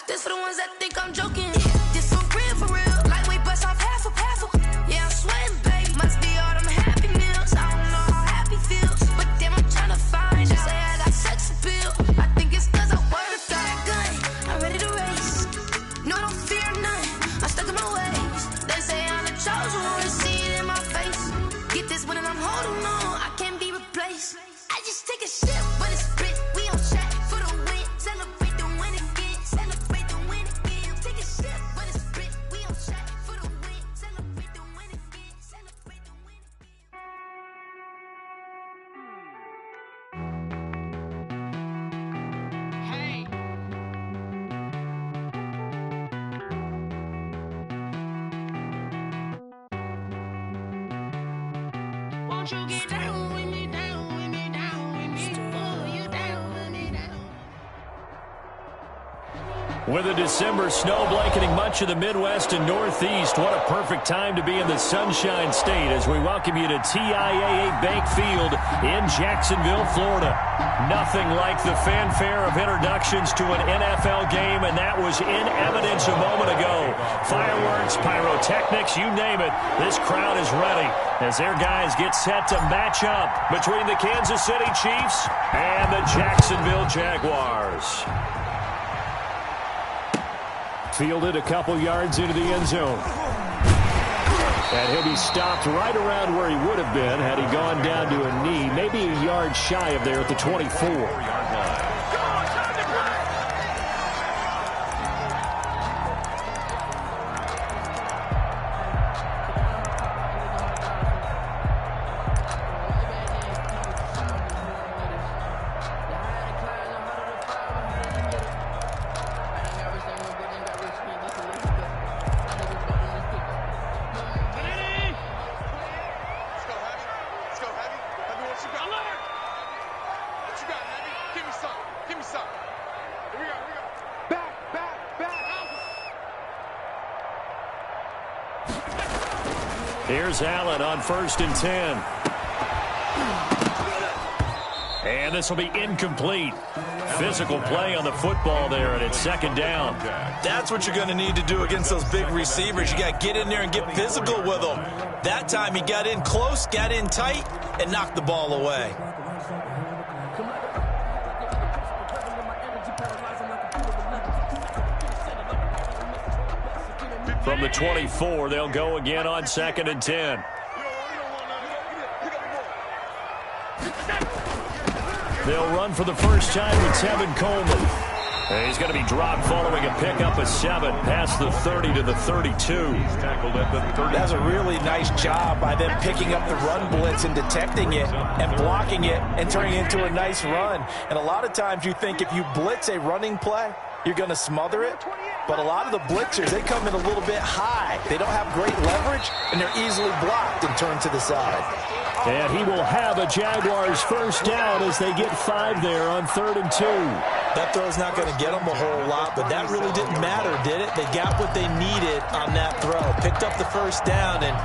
This for the ones that think I'm joking. This for real. Lightweight bust off half a. Yeah, I'm sweating, babe. Must be all them happy meals. I don't know how happy feels, but damn, I'm tryna find you. Say I got sex appeal. I think it's 'cause I work. Got a gun, I'm ready to race. No, I don't fear none. I'm stuck in my ways. They say I'm the chosen one. See it in my face. Get this one and I'm holding on. I can't be replaced. I just take a sip, but it's split. We on track for the win. Celebrate the win again. Celebrate the win again. Take a sip, but it's split. We on track for the win. Celebrate the win again. Celebrate the win again. Hey. Won't you get down with me, down with me, down with me? Oh, you down with me, down. With a December snow blanketing much of the Midwest and Northeast, what a perfect time to be in the Sunshine State as we welcome you to TIAA Bank Field in Jacksonville, Florida. Nothing like the fanfare of introductions to an NFL game, and that was in evidence a moment ago. Fireworks, pyrotechnics, you name it, this crowd is ready as their guys get set to match up between the Kansas City Chiefs and the Jacksonville Jaguars. Fielded a couple yards into the end zone. And he'll be stopped right around where he would have been had he gone down to a knee, maybe a yard shy of there at the 24-yard line. Here's Allen on 1st and 10. And this will be incomplete. Physical play on the football there, and it's 2nd down. That's what you're going to need to do against those big receivers. You got to get in there and get physical with them. That time he got in close, got in tight, and knocked the ball away. From the 24, they'll go again on 2nd and 10. They'll run for the first time with Tevin Coleman. And he's going to be dropped following a pickup of 7 past the 30 to the 32. He's tackled at the 30. That's a really nice job by them picking up the run blitz and detecting it and blocking it and turning it into a nice run. And a lot of times you think if you blitz a running play, you're going to smother it. But a lot of the blitzers, they come in a little bit high. They don't have great leverage, and they're easily blocked and turned to the side. And he will have a Jaguars first down as they get 5 there on 3rd and 2. That throw's not going to get them a whole lot, but that really didn't matter, did it? They got what they needed on that throw. Picked up the first down, and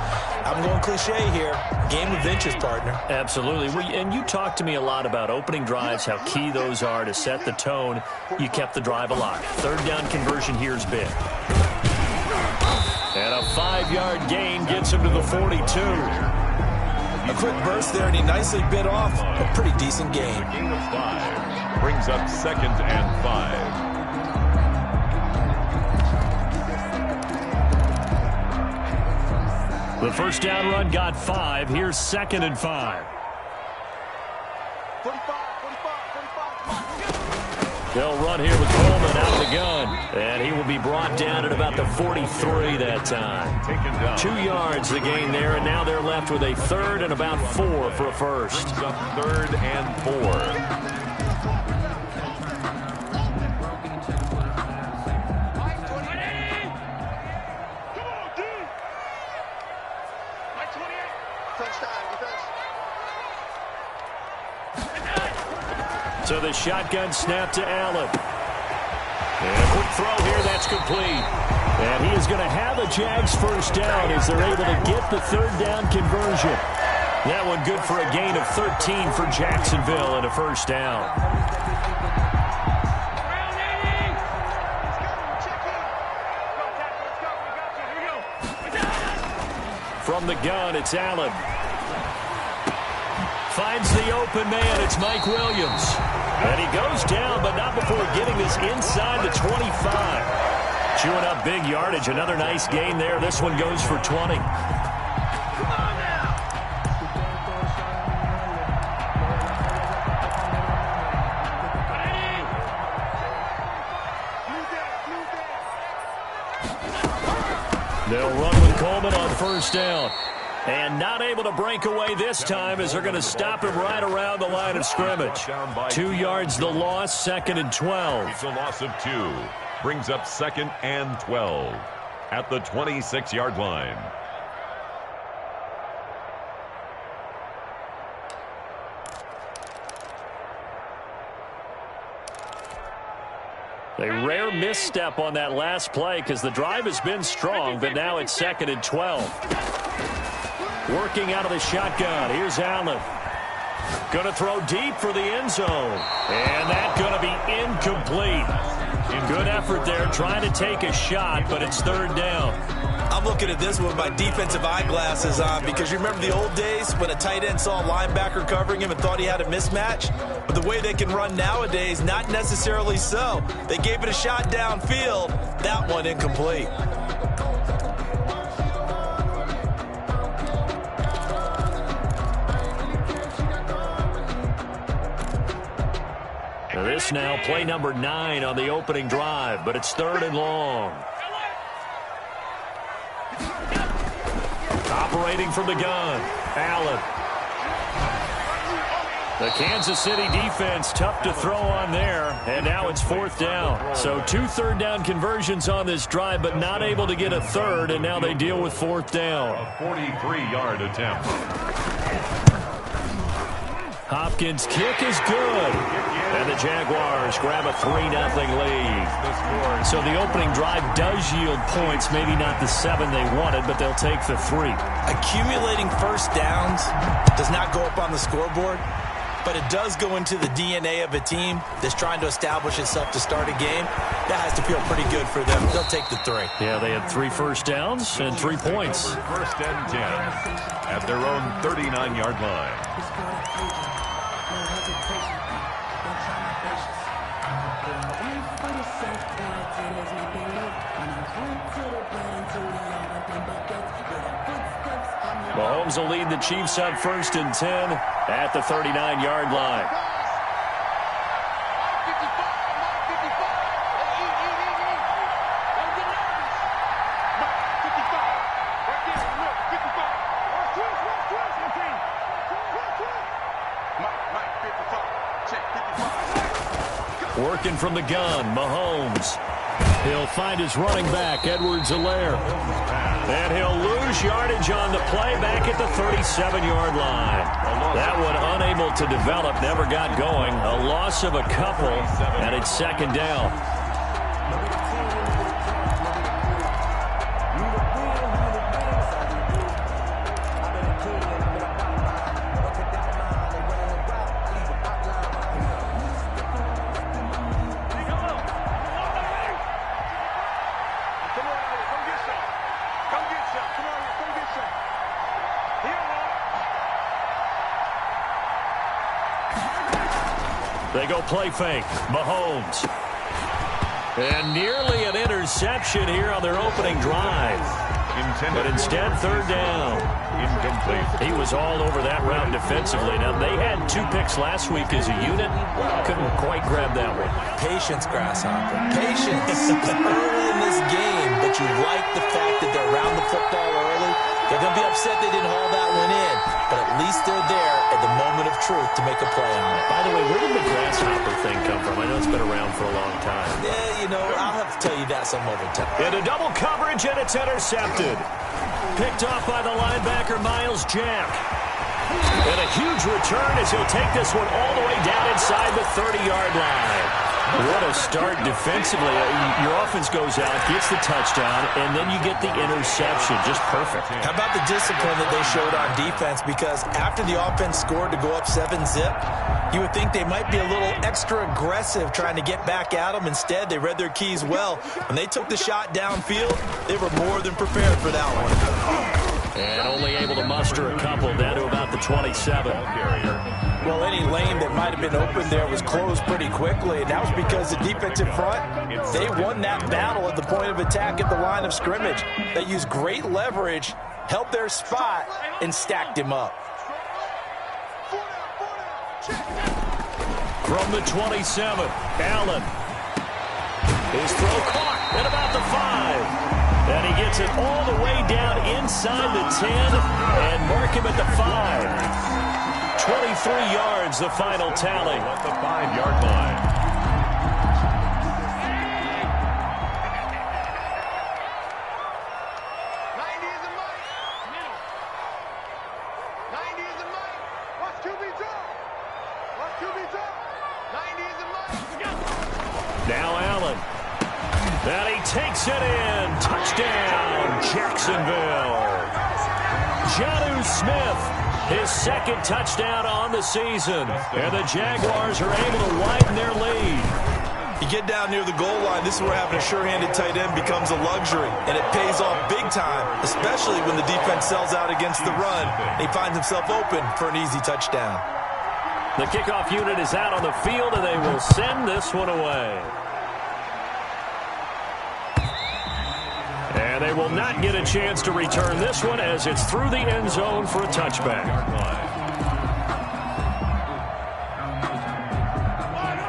I'm going cliche here. Game of inches, partner. Absolutely. And you talked to me a lot about opening drives, how key those are to set the tone. You kept the drive alive. 3rd down conversion here is big. And a 5-yard gain gets him to the 42. A quick burst there, and he nicely bit off a pretty decent gain. A gain of 5 brings up 2nd and 5. The first down run got 5. Here's 2nd and 5. 45. They'll run here with Coleman out of the gun. And he will be brought down at about the 43 that time. 2 yards the gain there, and now they're left with a 3rd and about 4 for a first. Brings up 3rd and 4. So the shotgun snap to Allen. And a quick throw here, that's complete. And he is going to have a Jags first down as they're able to get the 3rd down conversion. That one good for a gain of 13 for Jacksonville and a first down. From the gun, it's Allen. Finds the open man. It's Mike Williams. And he goes down, but not before getting this inside the 25. Chewing up big yardage. Another nice gain there. This one goes for 20. They'll run with Coleman on first down. And not able to break away this time as they're going to stop him right around the line of scrimmage. 2 yards the loss, 2nd and 12. It's a loss of 2. Brings up 2nd and 12 at the 26-yard line. A rare misstep on that last play because the drive has been strong, but now it's 2nd and 12. Working out of the shotgun. Here's Allen. Going to throw deep for the end zone. And that's going to be incomplete. Good effort there trying to take a shot, but it's 3rd down. I'm looking at this with my defensive eyeglasses on because you remember the old days when a tight end saw a linebacker covering him and thought he had a mismatch? But the way they can run nowadays, not necessarily so. They gave it a shot downfield. That one incomplete. This now play number 9 on the opening drive, but it's 3rd and long. Operating from the gun, Allen. The Kansas City defense tough to throw on there, and now it's 4th down. So 2 third-down conversions on this drive, but not able to get a third, and now they deal with 4th down. A 43-yard attempt. Hopkins' kick is good. And the Jaguars grab a 3-0 lead. So the opening drive does yield points, maybe not the 7 they wanted, but they'll take the 3. Accumulating first downs does not go up on the scoreboard, but it does go into the DNA of a team that's trying to establish itself to start a game. That has to feel pretty good for them. They'll take the 3. Yeah, they had 3 first downs and 3 points. 1st and 10 at their own 39-yard line. Mahomes will lead the Chiefs up 1st and 10 at the 39-yard line. Working from the gun, Mahomes. He'll find his running back, Edwards-Helaire. And he'll lose yardage on the play back at the 37-yard line. That one unable to develop, never got going. A loss of a couple, and it's 2nd down. They go play fake. Mahomes. And nearly an interception here on their opening drive. But instead, 3rd down. Incomplete. He was all over that route defensively. Now, they had 2 picks last week as a unit. Couldn't quite grab that one. Patience, Grasshopper. Patience. Early in this game, but you like the fact that they're around the football early. They're going to be upset they didn't haul that one in, but at least they're there at the moment of truth to make a play on it. By the way, where did the grasshopper thing come from? I know it's been around for a long time. Yeah, you know, I'll have to tell you that some other time. Into double coverage, and it's intercepted. Picked off by the linebacker, Miles Jack. And a huge return as he'll take this one all the way down inside the 30-yard line. What a start defensively. Your offense goes out, gets the touchdown, and then you get the interception. Just perfect. How about the discipline that they showed on defense? Because after the offense scored to go up 7-zip, you would think they might be a little extra aggressive trying to get back at them. Instead, they read their keys well. When they took the shot downfield, they were more than prepared for that one. And only able to muster a couple down to about the 27. Well, any lane that might have been open there was closed pretty quickly, and that was because the defensive front, they won that battle at the point of attack at the line of scrimmage. They used great leverage, held their spot, and stacked him up. From the 27, Allen. His throw caught at about the 5. And he gets it all the way down inside the 10 and mark him at the 5. 23 yards, the final tally. At the 5-yard line. Now Allen. And he takes it in. Touchdown, Jacksonville. Jonnu Smith, his second touchdown on the season. And the Jaguars are able to widen their lead. You get down near the goal line, this is where having a sure-handed tight end becomes a luxury, and it pays off big time, especially when the defense sells out against the run. He finds himself open for an easy touchdown. The kickoff unit is out on the field, and they will send this one away. And they will not get a chance to return this one as it's through the end zone for a touchback.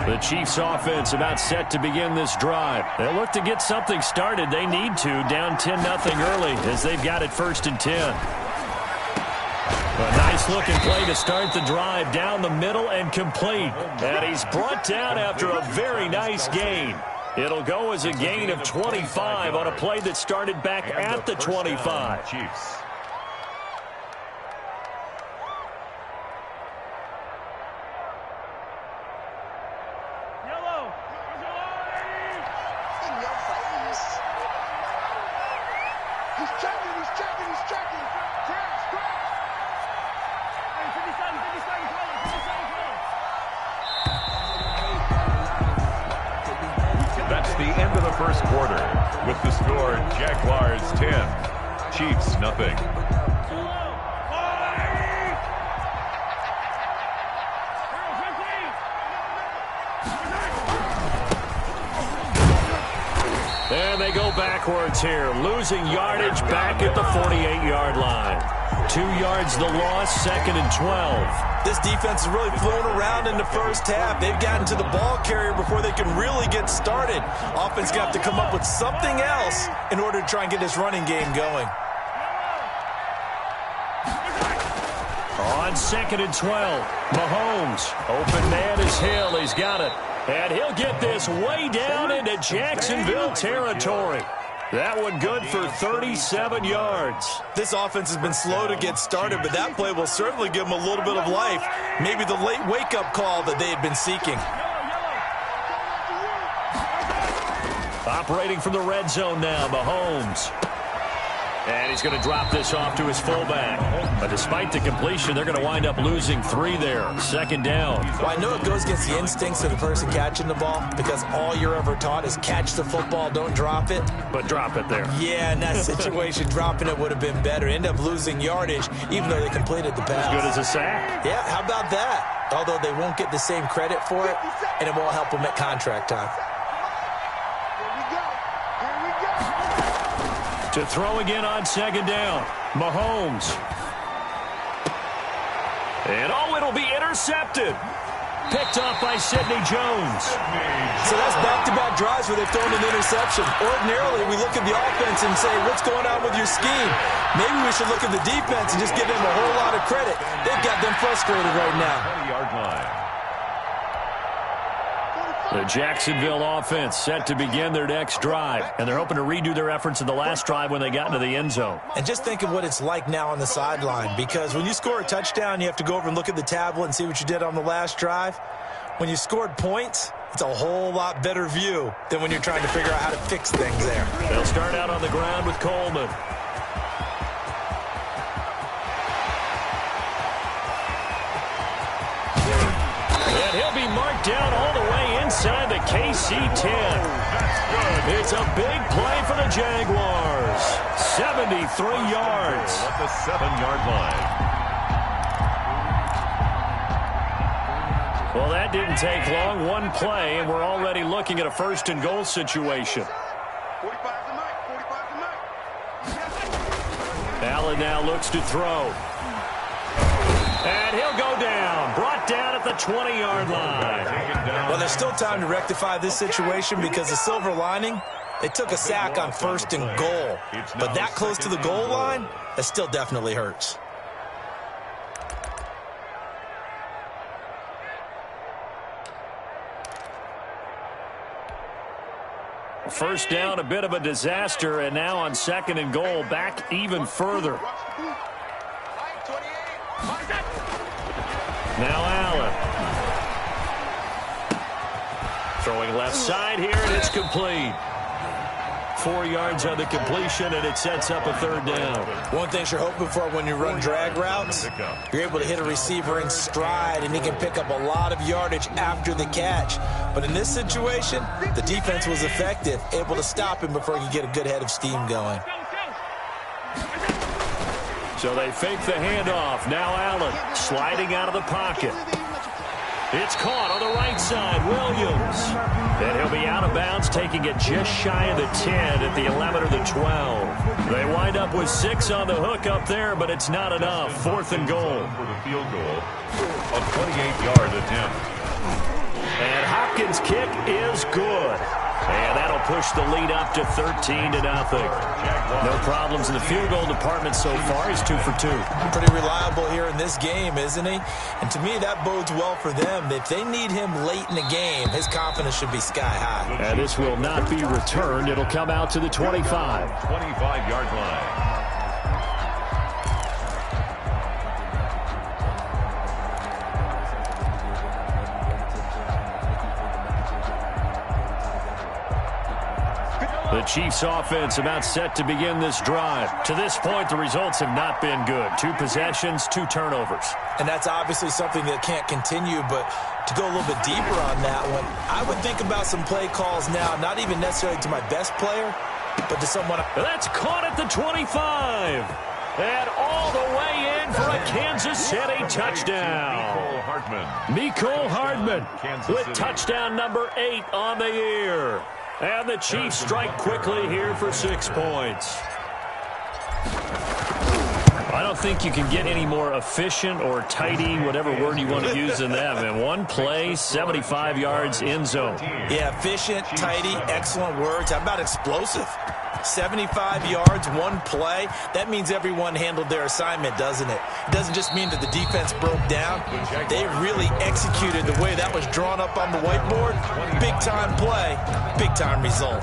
The Chiefs offense about set to begin this drive. They'll look to get something started. They need to, down 10-0 early as they've got it 1st and 10. A nice-looking play to start the drive down the middle and complete. And he's brought down after a very nice gain. It'll go as a gain of 25 on a play that started back at the 25. Chiefs. That's the end of the first quarter. With the score, Jaguars 10, Chiefs nothing. And they go backwards here, losing yardage back at the 48-yard line. 2 yards the loss, 2nd and 12. This defense is really flown around in the first half. They've gotten to the ball carrier before they can really get started. Offense got to come up with something else in order to try and get this running game going. On 2nd and 12, Mahomes. Open man is Hill. He's got it. And he'll get this way down into Jacksonville territory. That one good for 37 yards. This offense has been slow to get started, but that play will certainly give them a little bit of life. Maybe the late wake-up call that they had been seeking. Operating from the red zone now, Mahomes. And he's going to drop this off to his fullback. But despite the completion, they're going to wind up losing 3 there. 2nd down. Well, I know it goes against the instincts of the person catching the ball because all you're ever taught is catch the football, don't drop it. But drop it there. Yeah, in that situation, dropping it would have been better. End up losing yardage, even though they completed the pass. As good as a sack. Yeah, how about that? Although they won't get the same credit for it, and it won't help them at contract time. To throw again on 2nd down, Mahomes. And it'll be intercepted. Picked off by Sidney Jones. So that's back-to-back drives where they've thrown an interception. Ordinarily, we look at the offense and say, what's going on with your scheme? Maybe we should look at the defense and just give them a whole lot of credit. They've got them frustrated right now. 20-yard line. The Jacksonville offense set to begin their next drive, and they're hoping to redo their efforts in the last drive when they got into the end zone. And just think of what it's like now on the sideline, because when you score a touchdown, you have to go over and look at the tablet and see what you did on the last drive. When you scored points, it's a whole lot better view than when you're trying to figure out how to fix things there. They'll start out on the ground with Coleman. And he'll be marked down all the way inside the KC 10. It's a big play for the Jaguars. 7 73 yards. At the 7-yard line. Well, that didn't take long. One play, and we're already looking at a first-and-goal situation. Allen now looks to throw. And he'll go down. Brought down at the 20-yard line. Well, there's still time to rectify this situation because the silver lining, they took a sack on first and goal. But that close to the goal line, that still definitely hurts. First down, a bit of a disaster, and now on second and goal, back even further. Now Allen. Throwing left side here, and it's complete. 4 yards on the completion, and it sets up a third down. One thing you're hoping for when you run drag routes, you're able to hit a receiver in stride, and he can pick up a lot of yardage after the catch. But in this situation, the defense was effective, able to stop him before he could get a good head of steam going. So they fake the handoff. Now Allen sliding out of the pocket. It's caught on the right side. Williams. And he'll be out of bounds, taking it just shy of the 10 at the 11 or the 12. They wind up with 6 on the hook up there, but it's not enough. Fourth and goal. For the field goal, a 28-yard attempt. And Hopkins' kick is good. And that'll push the lead up to 13-0. No problems in the field goal department so far. He's 2 for 2. Pretty reliable here in this game, isn't he? And to me, that bodes well for them. If they need him late in the game, his confidence should be sky high. And this will not be returned. It'll come out to the 25. 25-yard line. The Chiefs offense about set to begin this drive. To this point, the results have not been good. 2 possessions, 2 turnovers. And that's obviously something that can't continue, but to go a little bit deeper on that one, I would think about some play calls now, not even necessarily to my best player, but to someone. That's caught at the 25. And all the way in for a Kansas City touchdown. Mecole Hardman with touchdown number 8 on the year. And the Chiefs strike quickly here for 6 points. I don't think you can get any more efficient or tidy, whatever word you want to use than that. In one play, 75 yards in zone. Yeah, efficient, tidy, excellent words. How about explosive? 75 yards, one play. That means everyone handled their assignment, doesn't it? It doesn't just mean that the defense broke down. They really executed the way that was drawn up on the whiteboard. Big-time play, big-time result.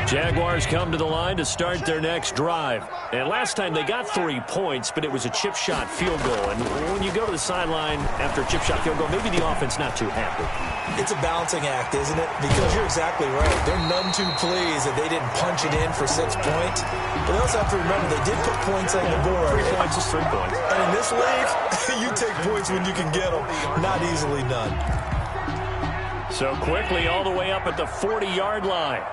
Jaguars come to the line to start their next drive. And last time they got 3 points, but it was a chip shot field goal. And when you go to the sideline after a chip shot field goal, maybe the offense not too happy. It's a balancing act, isn't it? Because you're exactly right. They're none too pleased that they didn't punch it in for 6 points. But they also have to remember they did put points on the board. 3 points is 3 points. And in this league, you take points when you can get them. Not easily done. So quickly all the way up at the 40-yard line.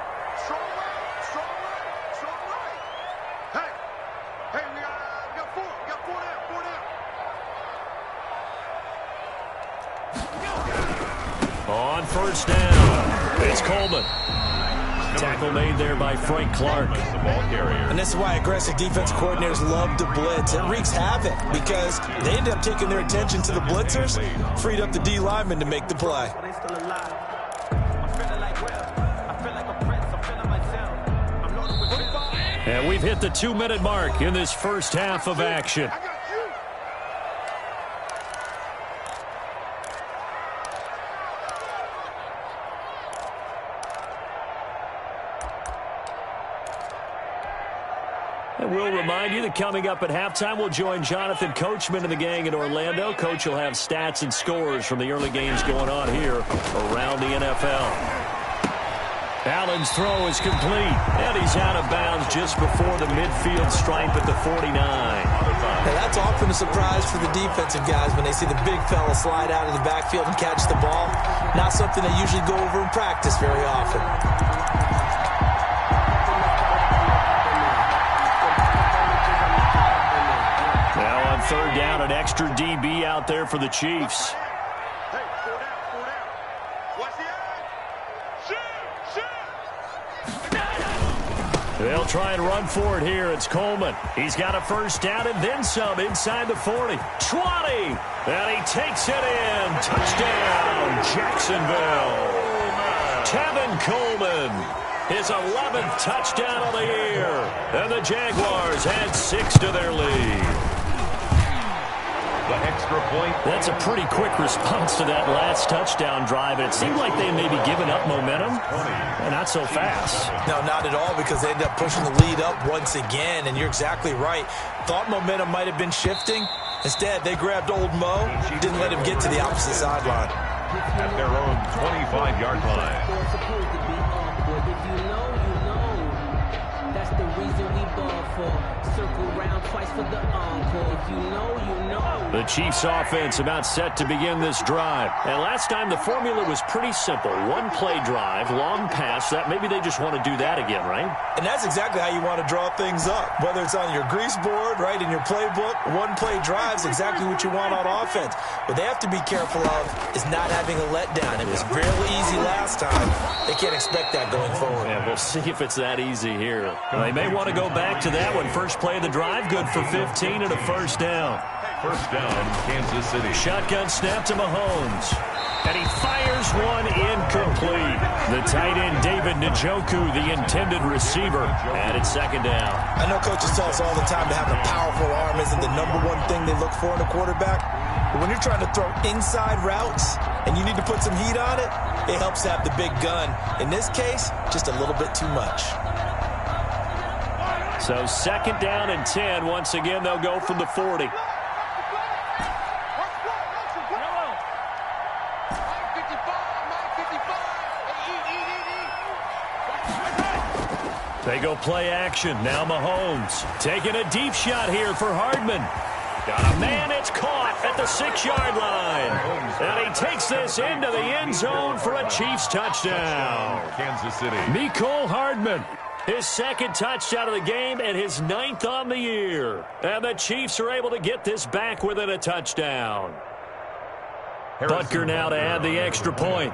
On first down, it's Coleman. Tackle made there by Frank Clark. And this is why aggressive defense coordinators love to blitz. It wreaks havoc because they ended up taking their attention to the blitzers, freed up the D lineman to make the play. And we've hit the 2-minute mark in this first half of action. And we'll remind you that coming up at halftime, we'll join Jonathan Coachman and the gang in Orlando. Coach will have stats and scores from the early games going on here around the NFL. Allen's throw is complete, and he's out of bounds just before the midfield stripe at the 49. Now, that's often a surprise for the defensive guys when they see the big fella slide out of the backfield and catch the ball. Not something they usually go over in practice very often. Now on third down, an extra DB out there for the Chiefs. They'll try and run for it here. It's Coleman. He's got a first down and then some inside the 40. 20. And he takes it in. Touchdown, Jacksonville. Tevin Coleman. His 11th touchdown of the year. And the Jaguars add 6 to their lead. The extra point. That's a pretty quick response to that last touchdown drive. And it seemed like they may be giving up momentum. Not so fast. No, not at all, because they ended up pushing the lead up once again. And you're exactly right. Thought momentum might have been shifting. Instead, they grabbed old Mo, didn't let him get to the opposite sideline. At their own 25-yard line. If you know, you know. That's the reason we ball for. Circle round twice for the encore. If you know, you know. The Chiefs offense about set to begin this drive. And last time the formula was pretty simple. One play drive, long pass. That maybe they just want to do that again, right? And that's exactly how you want to draw things up. Whether it's on your grease board, right, in your playbook, one play drive is exactly what you want on offense. What they have to be careful of is not having a letdown. It was really easy last time. They can't expect that going forward. Yeah, we'll see if it's that easy here. They may want to go back to that one. First play of the drive, good for 15 and a first down. First down, Kansas City. Shotgun snap to Mahomes. And he fires one incomplete. The tight end, David Njoku, the intended receiver. And it's second down. I know coaches tell us all the time to have a powerful arm isn't the number one thing they look for in a quarterback. But when you're trying to throw inside routes and you need to put some heat on it, it helps to have the big gun. In this case, just a little bit too much. So second down and 10. Once again, they'll go from the 40. They go play action. Now Mahomes taking a deep shot here for Hardman. Got a man. It's caught at the 6-yard line. And he takes this into the end zone for a Chiefs touchdown. Kansas City. Mecole Hardman. His second touchdown of the game and his 9th on the year. And the Chiefs are able to get this back within a touchdown. Butker now to add the extra point.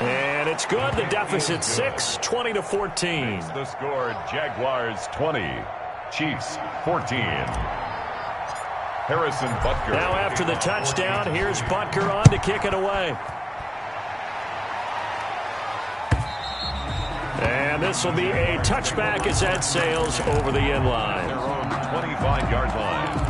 And it's good. The deficit 6, 20-14. The score, Jaguars 20, Chiefs 14. Harrison Butker. Now after the touchdown, here's Butker on to kick it away. And this will be a touchback as that sails over the end line. Their own 25-yard line.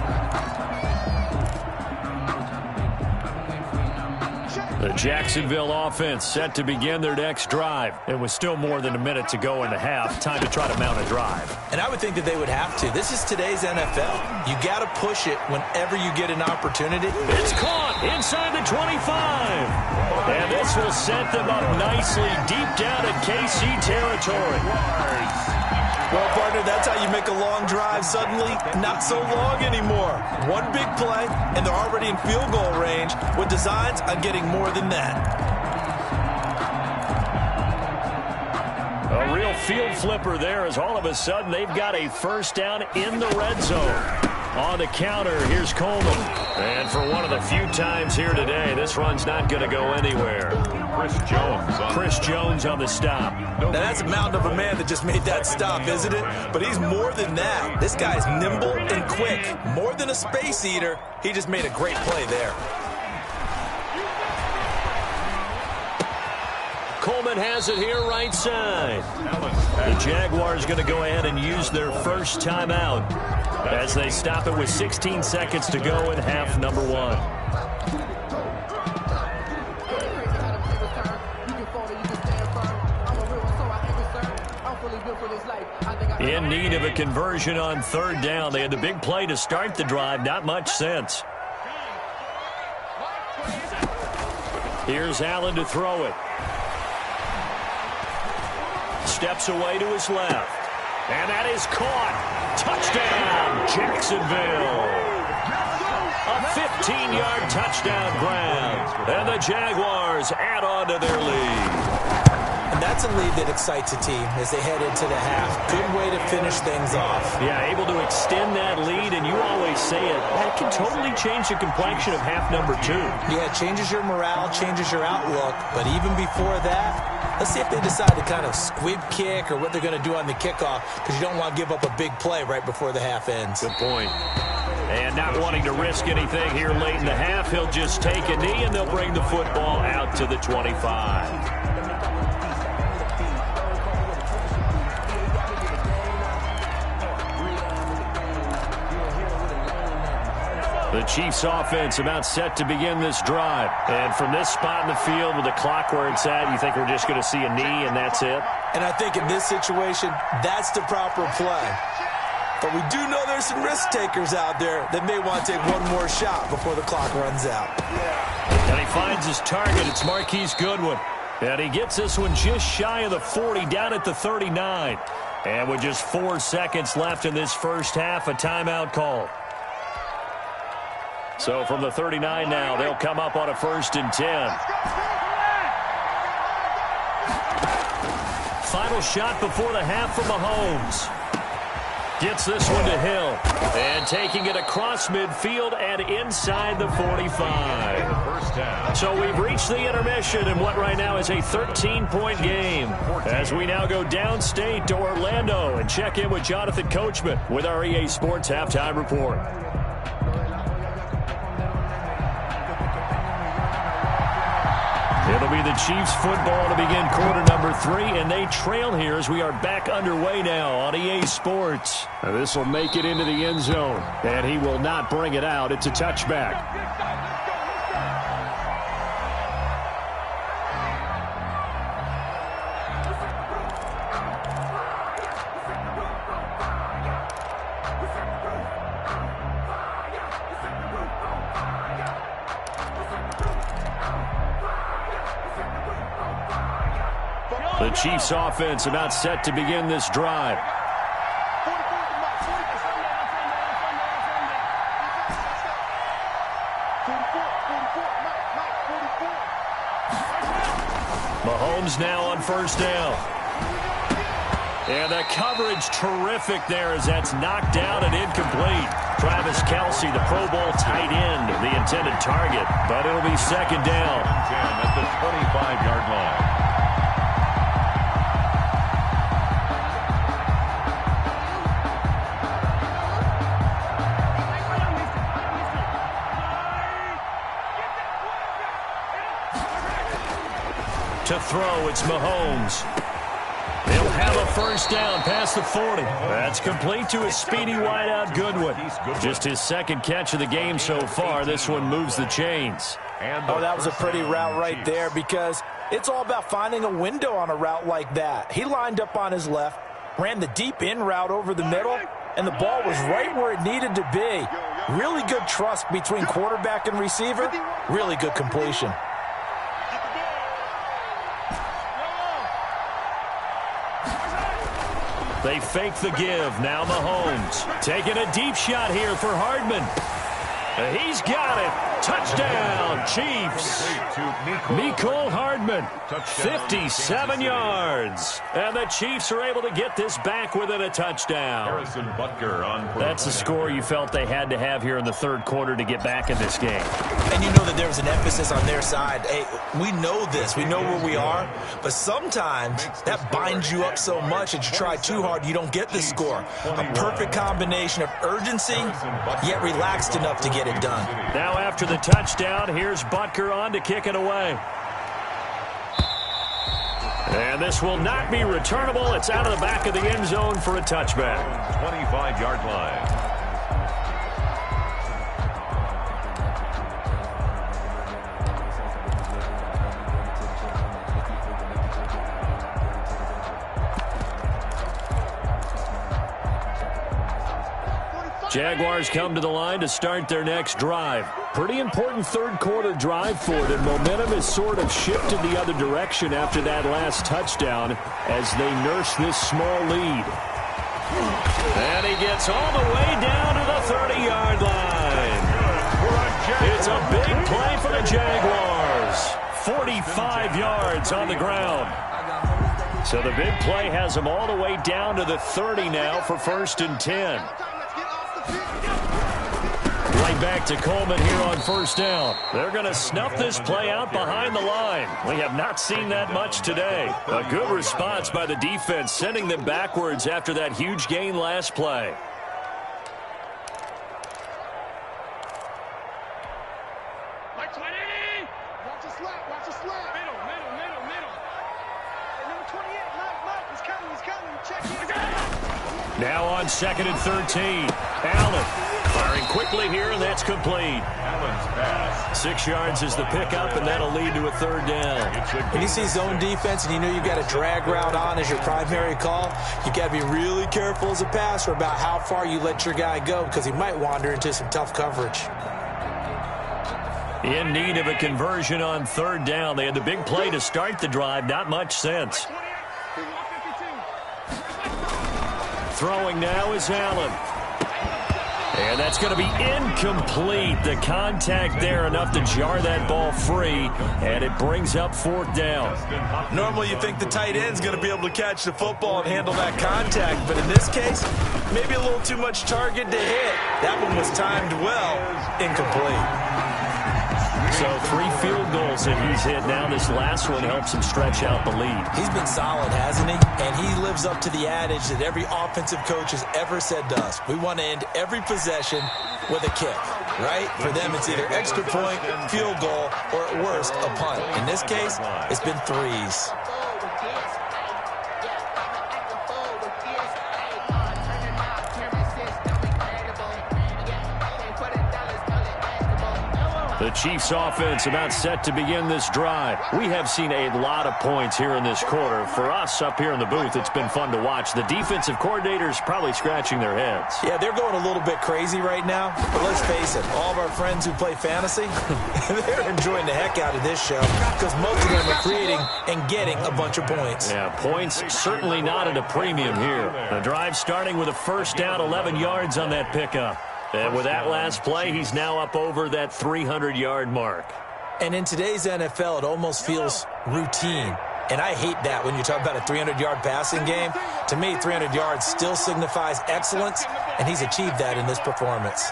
The Jacksonville offense set to begin their next drive. It was still more than a minute to go in the half. Time to try to mount a drive. And I would think that they would have to. This is today's NFL. You got to push it whenever you get an opportunity. It's caught inside the 25. And this will set them up nicely deep down in KC territory. Well, partner, that's how you make a long drive suddenly not so long anymore. One big play, and they're already in field goal range with designs on getting more than that. A real field flipper there as all of a sudden they've got a first down in the red zone. On the counter, here's Coleman. And for one of the few times here today, this run's not going to go anywhere. Chris Jones on the stop. Now, that's a mountain of a man that just made that stop, isn't it? But he's more than that. This guy's nimble and quick. More than a space eater, he just made a great play there. Coleman has it here right side. The Jaguars going to go ahead and use their first timeout as they stop it with 16 seconds to go in half number 1. In need of a conversion on third down. They had the big play to start the drive. Not much sense. Here's Allen to throw it. steps away to his left. And that is caught. Touchdown, Jacksonville. A 15-yard touchdown grab. And the Jaguars add on to their lead. And that's a lead that excites a team as they head into the half. Good way to finish things off. Yeah, able to extend that lead, and you always say it, that can totally change the complexion of half number 2. Yeah, it changes your morale, changes your outlook. But even before that, let's see if they decide to kind of squib kick or what they're going to do on the kickoff, because you don't want to give up a big play right before the half ends. Good point. And not wanting to risk anything here late in the half, he'll just take a knee, and they'll bring the football out to the 25. The Chiefs offense about set to begin this drive. And from this spot in the field with the clock where it's at, you think we're just going to see a knee and that's it? And I think in this situation, that's the proper play. But we do know there's some risk takers out there that may want to take one more shot before the clock runs out. And he finds his target. It's Marquise Goodwin. And he gets this one just shy of the 40, down at the 39. And with just 4 seconds left in this first half, a timeout call. So from the 39 now, they'll come up on a 1st and 10. Final shot before the half from Mahomes. Gets this one to Hill. And taking it across midfield and inside the 45. So we've reached the intermission in what right now is a 13-point game. As we now go downstate to Orlando and check in with Jonathan Coachman with our EA Sports Halftime Report. It'll be the Chiefs football to begin quarter number 3, and they trail here as we are back underway now on EA Sports. Now this will make it into the end zone, and he will not bring it out. It's a touchback. The Chiefs offense about set to begin this drive. Mahomes now on 1st down. And the coverage terrific there as that's knocked down and incomplete. Travis Kelce, the Pro Bowl tight end, the intended target. But it'll be 2nd down. 10 at the 25-yard line. To throw, it's Mahomes. He'll have a 1st down past the 40. That's complete to his speedy wideout Goodwin. Just his 2nd catch of the game so far. This one moves the chains. Oh, that was a pretty route right there because it's all about finding a window on a route like that. He lined up on his left, ran the deep in route over the middle, and the ball was right where it needed to be. Really good trust between quarterback and receiver. Really good completion. They fake the give. Now Mahomes taking a deep shot here for Hardman. He's got it. Touchdown, Chiefs. Mecole Hardman, 57 yards. And the Chiefs are able to get this back within a touchdown. That's the score you felt they had to have here in the 3rd quarter to get back in this game. And you know that there was an emphasis on their side. Hey, we know this. We know where we are. But sometimes that binds you up so much that you try too hard, you don't get the score. A perfect combination of urgency, yet relaxed enough to get it done. Now after the touchdown, here's Butker on to kick it away. And this will not be returnable. It's out of the back of the end zone for a touchback. 25-yard line. Jaguars come to the line to start their next drive. Pretty important third-quarter drive for them. Momentum has sort of shifted the other direction after that last touchdown as they nurse this small lead. And he gets all the way down to the 30-yard line. It's a big play for the Jaguars. 45 yards on the ground. So the big play has them all the way down to the 30 now for 1st and 10. Right back to Coleman here on 1st down. They're going to snuff this play out behind the line. We have not seen that much today. A good response by the defense, sending them backwards after that huge gain last play. Watch the slap. Middle. Hey, number 28, Mike, he's coming. Check it. Now on 2nd and 13. Allen firing quickly here, and that's complete. Allen's pass. 6 yards is the pickup, and that'll lead to a 3rd down. When you see zone defense and you know you've got a drag route on as your primary call, you've got to be really careful as a passer about how far you let your guy go because he might wander into some tough coverage. In need of a conversion on 3rd down. They had the big play to start the drive. Not much sense. Throwing now is Allen. And that's going to be incomplete. The contact there enough to jar that ball free, and it brings up 4th down. Normally you think the tight end's going to be able to catch the football and handle that contact, but in this case, maybe a little too much target to hit. That one was timed well, incomplete. So 3 field goals that he's hit now. This last one helps him stretch out the lead. He's been solid, hasn't he? And he lives up to the adage that every offensive coach has ever said to us. We want to end every possession with a kick, right? For them, it's either extra point, field goal, or at worst, a punt. In this case, it's been 3s. The Chiefs offense about set to begin this drive. We have seen a lot of points here in this quarter. For us up here in the booth, it's been fun to watch. The defensive coordinators probably scratching their heads. Yeah, they're going a little bit crazy right now. But let's face it, all of our friends who play fantasy, they're enjoying the heck out of this show because most of them are creating and getting a bunch of points. Yeah, points certainly not at a premium here. The drive starting with a 1st down, 11 yards on that pickup. And with that last play, he's now up over that 300-yard mark. And in today's NFL, it almost feels routine. And I hate that when you talk about a 300-yard passing game. To me, 300 yards still signifies excellence, and he's achieved that in this performance.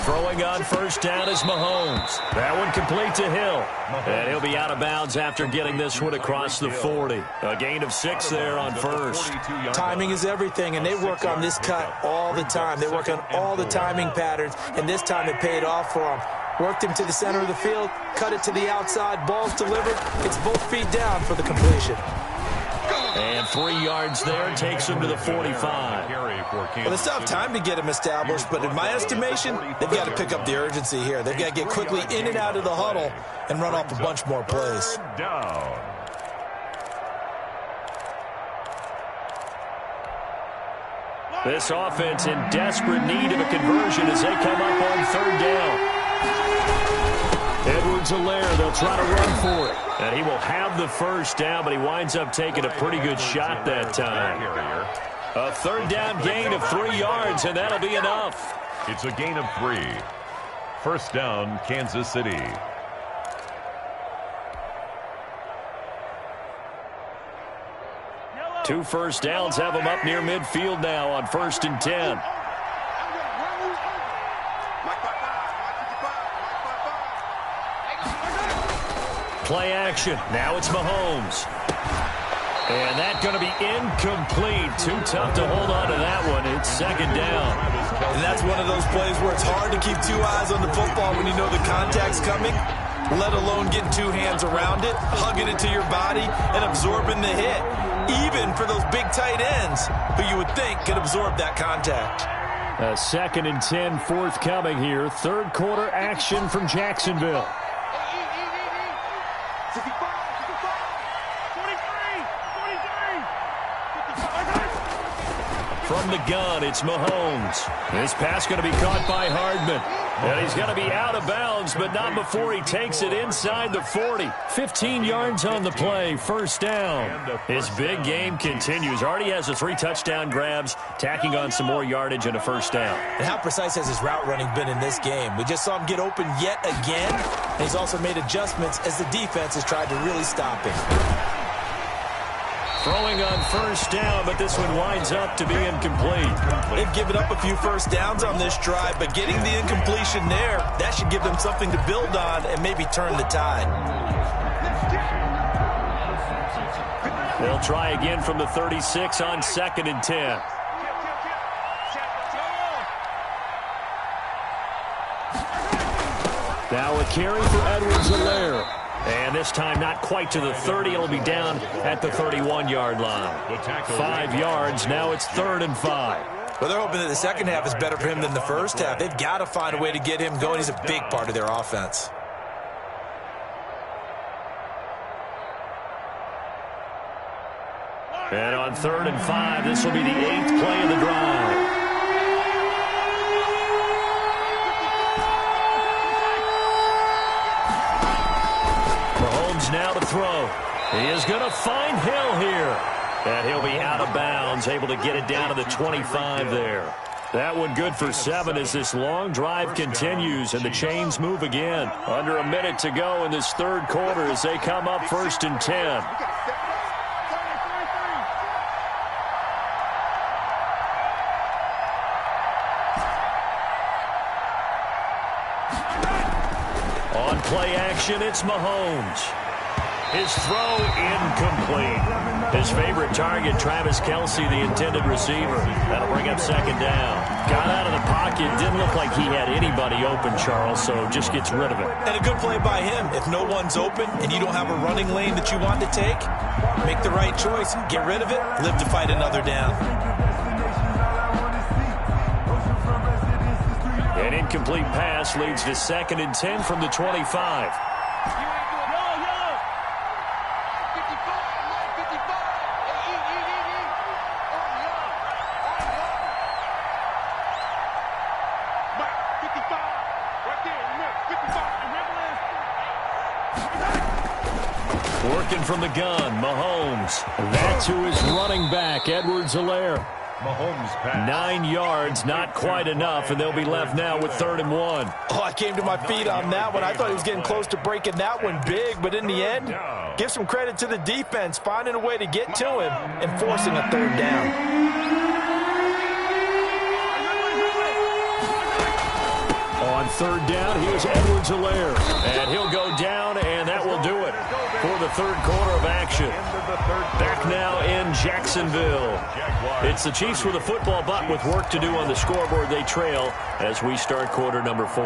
Throwing on 1st down is Mahomes. That one complete to Hill. And he'll be out of bounds after getting this one across the 40. A gain of 6 there on 1st. Timing is everything, and they work on this cut all the time. They work on all the timing patterns, and this time it paid off for them. Worked him to the center of the field, cut it to the outside, ball's delivered. It's both feet down for the completion. And 3 yards there takes him to the 45. Well, they still have time to get him established, but in my estimation, they've got to pick up the urgency here. They've got to get quickly in and out of the huddle and run off a bunch more plays. Down. This offense in desperate need of a conversion as they come up on 3rd down. Edwards-Helaire, they'll try to run for it. And he will have the 1st down, but he winds up taking a pretty good shot that time. A 3rd down gain of 3 yards, and that'll be enough. It's a gain of 3. 1st down, Kansas City. Two 1st downs have them up near midfield now on 1st and 10. Play action. Now it's Mahomes. And that's going to be incomplete. Too tough to hold on to that one. It's 2nd down. And that's one of those plays where it's hard to keep 2 eyes on the football when you know the contact's coming, let alone getting 2 hands around it, hugging it to your body, and absorbing the hit. Even for those big tight ends who you would think could absorb that contact. A 2nd and 10 forthcoming here. 3rd quarter action from Jacksonville. From the gun, it's Mahomes. This pass going to be caught by Hardman. And he's going to be out of bounds, but not before he takes it inside the 40. 15 yards on the play, first down. His big game continues. Already has the 3 touchdown grabs, tacking on some more yardage and a first down. And how precise has his route running been in this game? We just saw him get open yet again. And he's also made adjustments as the defense has tried to really stop him. Throwing on first down, but this one winds up to be incomplete. They've given up a few first downs on this drive, but getting the incompletion there, that should give them something to build on and maybe turn the tide. They'll try again from the 36 on 2nd and 10. Now a carry for Edwards-Helaire. And this time not quite to the 30. It'll be down at the 31-yard line. 5 yards. Now it's 3rd and 5. Well, they're hoping that the second half is better for him than the first half. They've got to find a way to get him going. He's a big part of their offense. And on 3rd and 5, this will be the 8th play of the drive. Now to throw. He is going to find Hill here. And he'll be out of bounds, able to get it down to the 25 there. That one good for 7 as this long drive continues and the chains move again. Under a minute to go in this 3rd quarter as they come up 1st and 10. On play action, it's Mahomes. His throw incomplete. His favorite target, Travis Kelce, the intended receiver. That'll bring up 2nd down. Got out of the pocket. Didn't look like he had anybody open, Charles, so just gets rid of it. And a good play by him. If no one's open and you don't have a running lane that you want to take, make the right choice. Get rid of it. Live to fight another down. An incomplete pass leads to 2nd and 10 from the 25. Working from the gun, Mahomes. That to his running back, Edwards-Helaire. Mahomes pass. 9 yards, not quite enough, and they'll be left now with 3rd and 1. Oh, I came to my feet on that one. I thought he was getting close to breaking that one big, but in the end, give some credit to the defense, finding a way to get to him and forcing a 3rd down. On 3rd down, here's Edwards-Helaire. And he'll go down, and that will do it for the 3rd quarter of action. Back now in Jacksonville. It's the Chiefs with a football, but with work to do on the scoreboard. They trail as we start quarter number 4.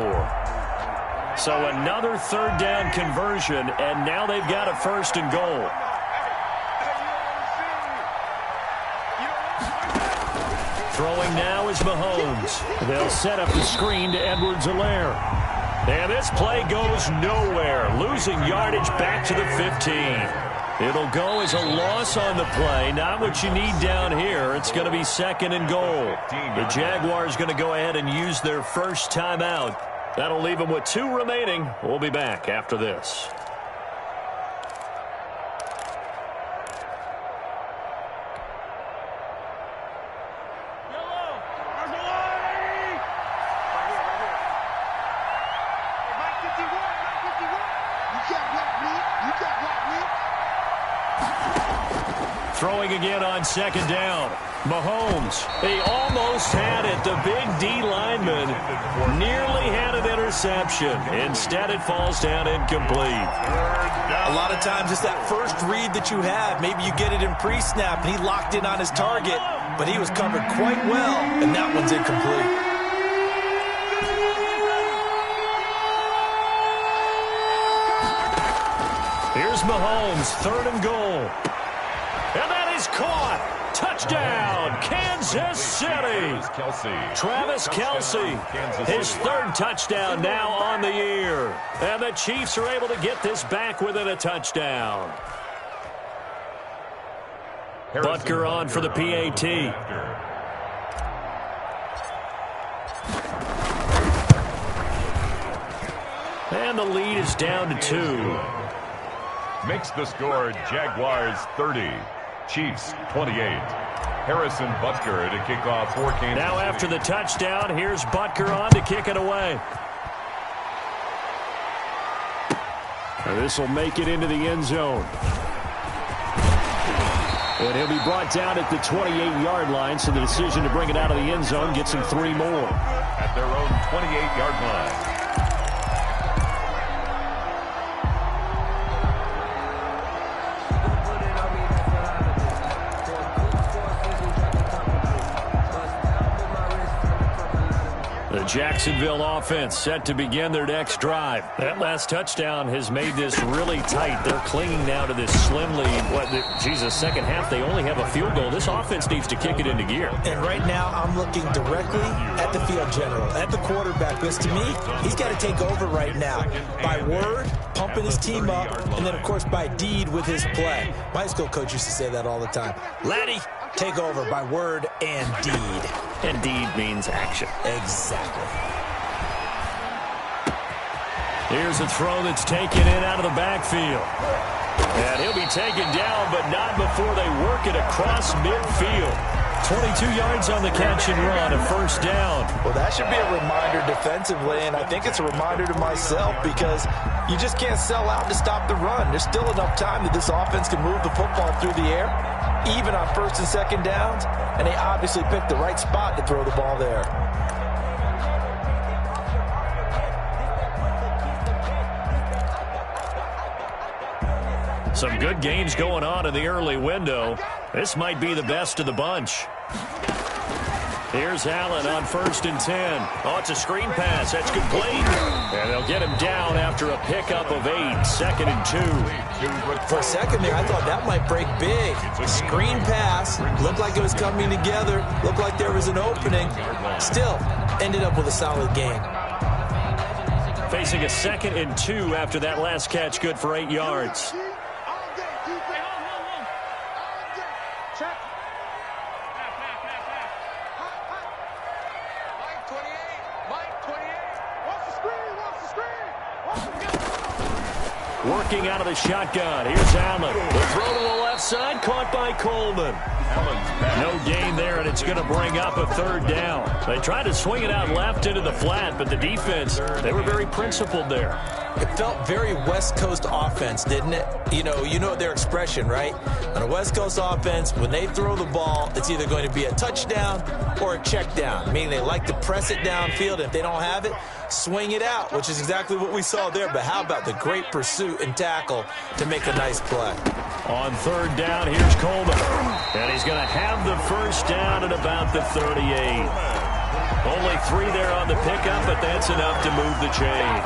So another 3rd down conversion, and now they've got a 1st and goal. Throwing now is Mahomes. They'll set up the screen to Edwards-Helaire. And this play goes nowhere. Losing yardage back to the 15. It'll go as a loss on the play. Not what you need down here. It's going to be 2nd and goal. The Jaguars going to go ahead and use their first timeout. That'll leave them with 2 remaining. We'll be back after this. Throwing again on 2nd down. Mahomes, he almost had it. The big D lineman nearly had an interception. Instead, it falls down incomplete. A lot of times it's that first read that you have. Maybe you get it in pre-snap, and he locked in on his target, but he was covered quite well, and that one's incomplete. Here's Mahomes, 3rd and goal. And that is caught. Touchdown, Kansas City. Travis Kelce, his 3rd touchdown now on the year. And the Chiefs are able to get this back within a touchdown. Butker on for the PAT. And the lead is down to 2. Makes the score Jaguars 30, Chiefs 28. Harrison Butker to kick off for Kansas Now City. after the touchdown, here's Butker on to kick it away. This will make it into the end zone. And he'll be brought down at the 28-yard line, so the decision to bring it out of the end zone gets him 3 more. At their own 28-yard line. The Jacksonville offense set to begin their next drive. That last touchdown has made this really tight. They're clinging now to this slim lead. Second half, they only have a field goal. This offense needs to kick it into gear. And right now, I'm looking directly at the field general, at the quarterback, because to me, he's got to take over right now. By word, pumping his team up, and then, of course, by deed with his play. My high school coach used to say that all the time. Laddie, take over by word and deed. And deed means action. Exactly. Here's a throw that's taken in out of the backfield. And he'll be taken down, but not before they work it across midfield. 22 yards on the catch and run, a first down. Well, that should be a reminder defensively, and I think it's a reminder to myself because you just can't sell out to stop the run. There's still enough time that this offense can move the football through the air, even on first and second downs, and they obviously picked the right spot to throw the ball there. Some good games going on in the early window. This might be the best of the bunch. Here's Allen on 1st and 10. Oh, it's a screen pass. That's complete. And they'll get him down after a pickup of 8. 2nd and 2. For a second there, I thought that might break big. Screen pass. Looked like it was coming together. Looked like there was an opening. Still, ended up with a solid game. Facing a 2nd and 2 after that last catch, good for 8 yards. Working out of the shotgun. Here's Allen. The throw to the left side, caught by Coleman. No gain there, and it's going to bring up a 3rd down. They tried to swing it out left into the flat, but the defense, they were very principled there. It felt very West Coast offense, didn't it? You know their expression, right? On a West Coast offense, when they throw the ball, it's either going to be a touchdown or a check down, meaning they like to press it downfield. If they don't have it, swing it out, which is exactly what we saw there. But how about the great pursuit and tackle to make a nice play? On 3rd down, here's Coleman. And he's going to have the first down at about the 38. Only 3 there on the pickup, but that's enough to move the chains.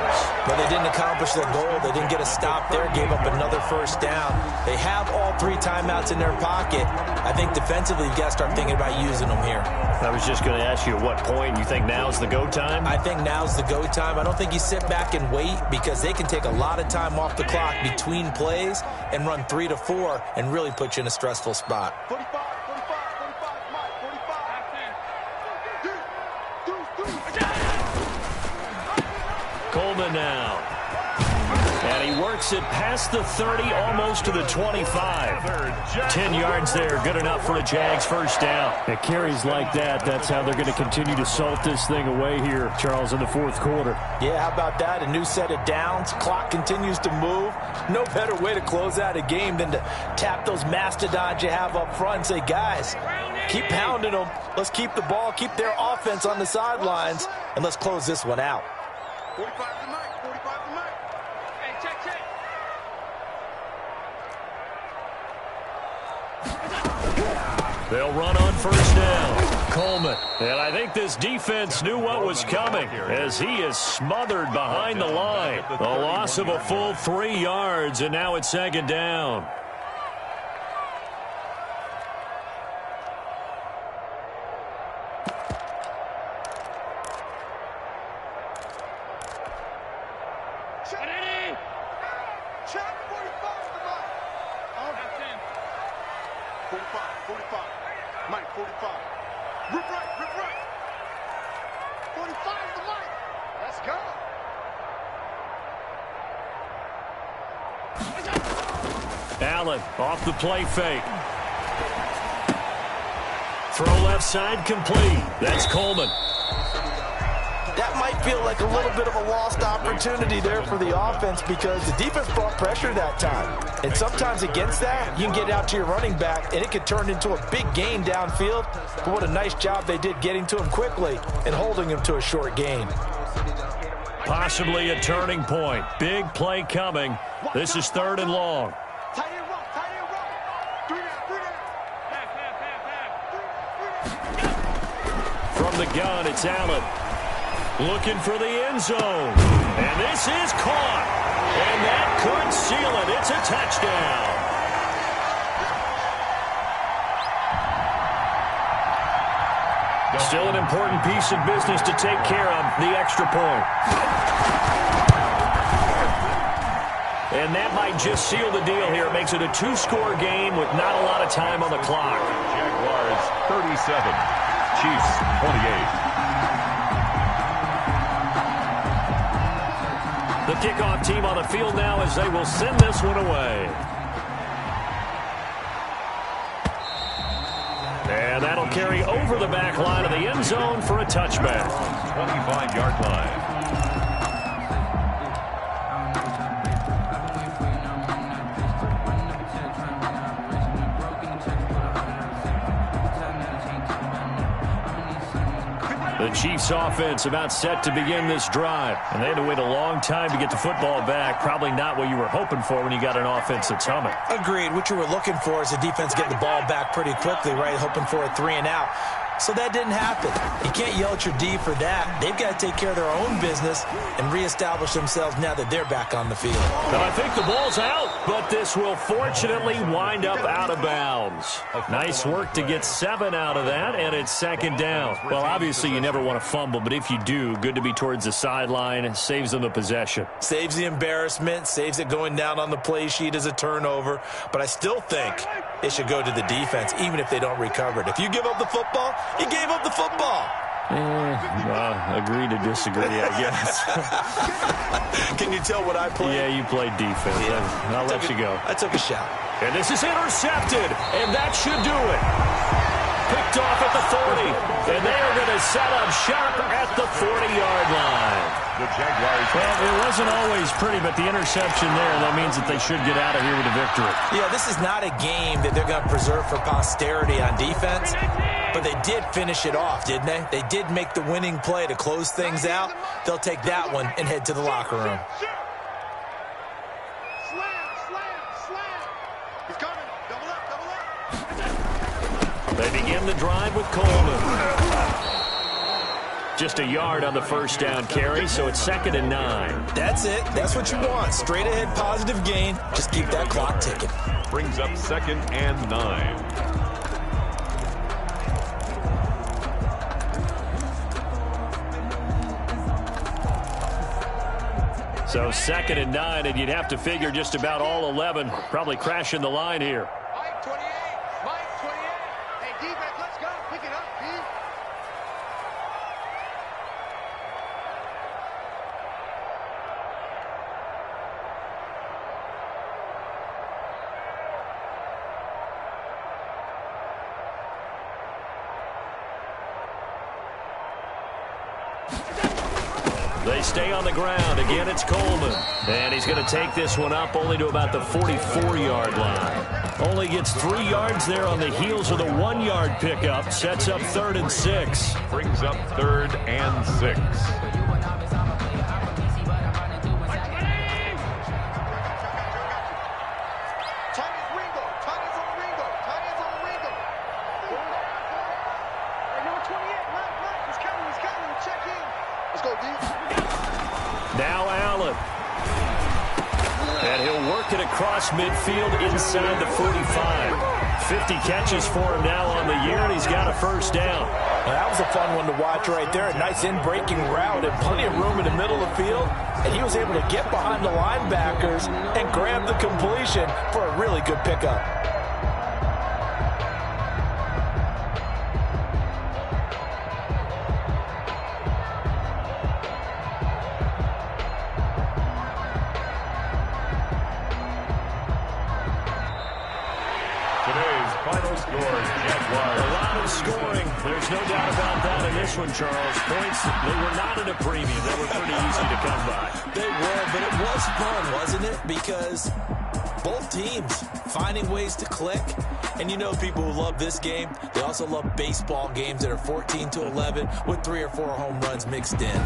But they didn't accomplish their goal. They didn't get a stop there, gave up another first down. They have all 3 timeouts in their pocket. I think defensively, you've got to start thinking about using them here. I was just going to ask you at what point you think now's the go time? I think now's the go time. I don't think you sit back and wait because they can take a lot of time off the clock between plays and run 3 to 4 and really put you in a stressful spot. 45, 45, 45, Mike, 45. Coleman now. And he works it past the 30, almost to the 25. 10 yards there, good enough for a Jags first down. It carries like that. That's how they're going to continue to salt this thing away here, Charles, in the 4th quarter. Yeah, how about that? A new set of downs. Clock continues to move. No better way to close out a game than to tap those mastodons you have up front and say, guys, keep pounding them. Let's keep the ball, keep their offense on the sidelines, and let's close this one out. 45 to Mike, 45 to Mike. Hey, check, check. They'll run on first down. Coleman. And I think this defense knew what was coming as he is smothered behind the line. A loss of a full 3 yards, and now it's 2nd down. Check, 45 to Mike. 45, 45. Mike, 45. Rip right, rip right. 45 to Mike. Let's go. Allen off the play fake. Throw left side complete. That's Coleman. That might feel like a little bit of a lost opportunity there for the offense because the defense brought pressure that time. And sometimes against that, you can get out to your running back, and it could turn into a big gain downfield. But what a nice job they did getting to him quickly and holding him to a short gain. Possibly a turning point. Big play coming. This is 3rd and long. From the gun, it's Allen. Looking for the end zone. And this is caught. And that could seal it. It's a touchdown. Still an important piece of business to take care of, the extra point. And that might just seal the deal here. It makes it a 2-score game with not a lot of time on the clock. Jaguars 37, Chiefs 28. The kickoff team on the field now as they will send this one away. And that'll carry over the back line of the end zone for a touchback. 25-yard line. The Chiefs offense about set to begin this drive. And they had to wait a long time to get the football back. Probably not what you were hoping for when you got an offense that's humming. Agreed. What you were looking for is the defense getting the ball back pretty quickly, right? Hoping for a 3-and-out. So that didn't happen. You can't yell at your D for that. They've got to take care of their own business and reestablish themselves now that they're back on the field. Well, I think the ball's out, but this will fortunately wind up out of bounds. Nice work to get 7 out of that, and it's 2nd down. Well, obviously you never want to fumble, but if you do, good to be towards the sideline. Saves them the possession. Saves the embarrassment, saves it going down on the play sheet as a turnover. But I still think it should go to the defense, even if they don't recover it. If you give up the football, you gave up the football. Agree to disagree, I guess. Can you tell what I played? Yeah, you played defense. Yeah. I'll let you go. I took a shot. And this is intercepted, and that should do it. Picked off at the 40, and they are going to set up shop at the 40-yard line. The Jaguars. Well, it wasn't always pretty, but the interception there, that means that they should get out of here with a victory. Yeah, this is not a game that they're going to preserve for posterity on defense, but they did finish it off, didn't they? They did make the winning play to close things out. They'll take that one and head to the locker room. They begin the drive with Coleman. Just a yard on the first down carry, so it's 2nd and 9. That's it. That's what you want. Straight ahead positive gain. Just keep that clock ticking. Brings up 2nd and 9. So 2nd and 9, and you'd have to figure just about all 11 probably crashing the line here. Mike 28. Mike 28. Hey, defense, let's go. Pick it up, D. They stay on the ground. Again, it's Coleman. And he's going to take this one up only to about the 44-yard line. Only gets 3 yards there on the heels of the 1-yard pickup. Sets up 3rd and 6. Brings up 3rd and 6. Now Allen. And he'll work it across midfield inside the 45. 50 catches for him now on the year, and he's got a first down. Well, that was a fun one to watch right there. A nice in-breaking route and plenty of room in the middle of the field. And he was able to get behind the linebackers and grab the completion for a really good pickup. today's final score, Jaguars. A lot of scoring. There's no doubt about that in this one, Charles. Points, they were not at a premium. They were pretty easy to come by. They were, but it was fun, wasn't it? Because both teams finding ways to click. And you know people who love this game, they also love baseball games that are 14-11 with 3 or 4 home runs mixed in.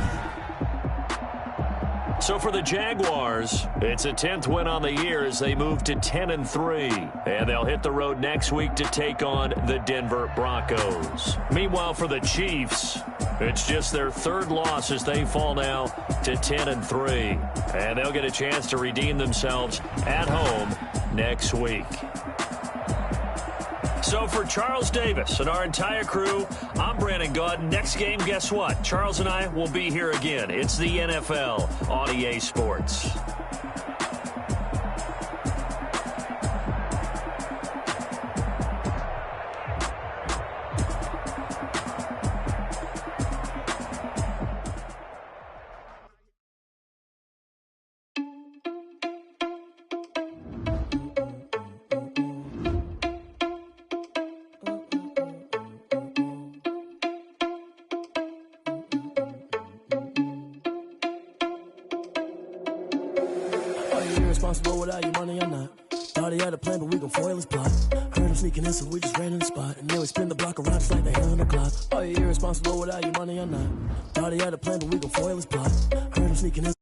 So for the Jaguars, it's a 10th win on the year as they move to 10-3. And they'll hit the road next week to take on the Denver Broncos. Meanwhile, for the Chiefs, it's just their 3rd loss as they fall now to 10-3. And they'll get a chance to redeem themselves at home next week. So for Charles Davis and our entire crew, I'm Brandon Gaudin. Next game, guess what? Charles and I will be here again. It's the NFL on EA Sports. Responsible without your money or not. Thought he had a plan, but we gon' foil his plot. Heard him sneaking in, so we just ran in the spot. And then we spin the block around just like the hand on the clock. Are you irresponsible without your money or not? Thought he had a plan, but we gon' foil his plot. Heard him sneaking in.